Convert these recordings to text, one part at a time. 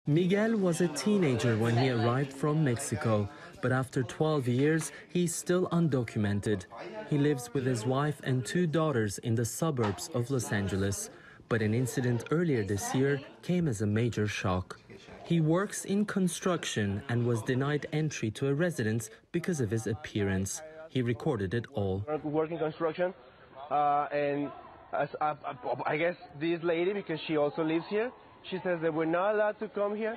Miguel was a teenager when he arrived from Mexico, but after 12 years, he's still undocumented. He lives with his wife and 2 daughters in the suburbs of Los Angeles. But an incident earlier this year came as a major shock. He works in construction and was denied entry to a residence because of his appearance. He recorded it all. I work in construction, and I guess this lady, because she also lives here, she says that we're not allowed to come here.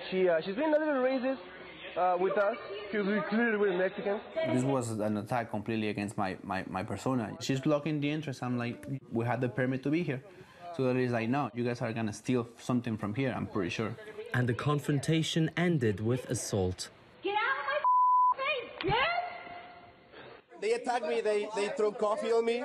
She's been a little racist with us, because we're Mexicans. This was an attack completely against my persona. She's blocking the entrance. I'm like, we had the permit to be here. So that is like, no, you guys are gonna steal something from here, I'm pretty sure. And the confrontation ended with assault. Get out of my face, bitch! They attacked me, they threw coffee on me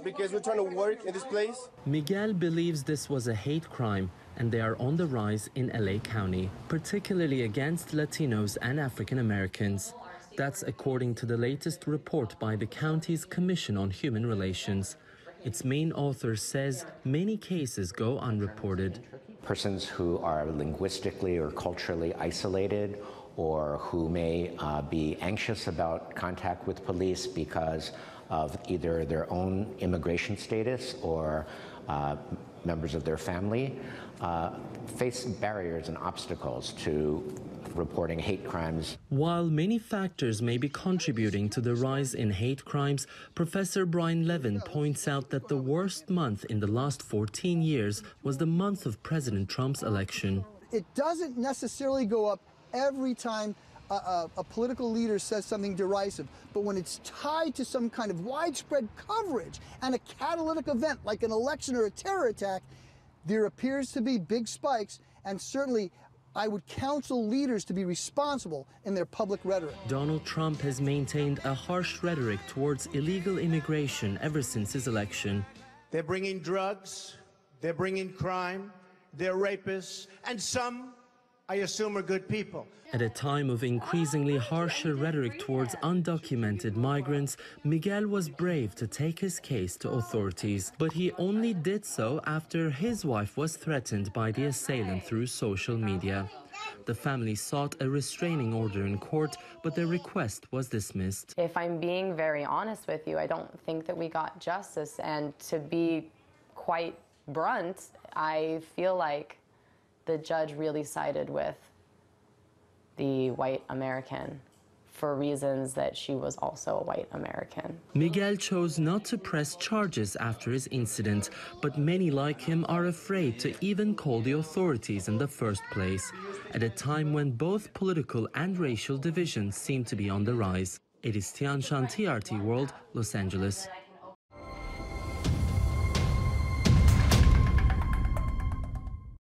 because we're trying to work in this place. Miguel believes this was a hate crime, and they are on the rise in LA County, particularly against Latinos and African Americans. That's according to the latest report by the county's Commission on Human Relations. Its main author says many cases go unreported. Persons who are linguistically or culturally isolated, or who may be anxious about contact with police because of either their own immigration status or members of their family, face barriers and obstacles to reporting hate crimes. While many factors may be contributing to the rise in hate crimes, Professor Brian Levin points out that the worst month in the last 14 years was the month of President Trump's election. It doesn't necessarily go up every time a political leader says something derisive, but when it's tied to some kind of widespread coverage and a catalytic event like an election or a terror attack, there appears to be big spikes, and certainly I would counsel leaders to be responsible in their public rhetoric. Donald Trump has maintained a harsh rhetoric towards illegal immigration ever since his election. They're bringing drugs, they're bringing crime, they're rapists, and some, I assume, are good people. At a time of increasingly harsher rhetoric towards undocumented migrants, Miguel was brave to take his case to authorities. But he only did so after his wife was threatened by the assailant through social media. The family sought a restraining order in court, but their request was dismissed. If I'm being very honest with you, I don't think that we got justice. And to be quite blunt, I feel like the judge really sided with the white American for reasons that she was also a white American. Miguel chose not to press charges after his incident, but many like him are afraid to even call the authorities in the first place, at a time when both political and racial divisions seem to be on the rise. It is Tian Shan, TRT World, Los Angeles.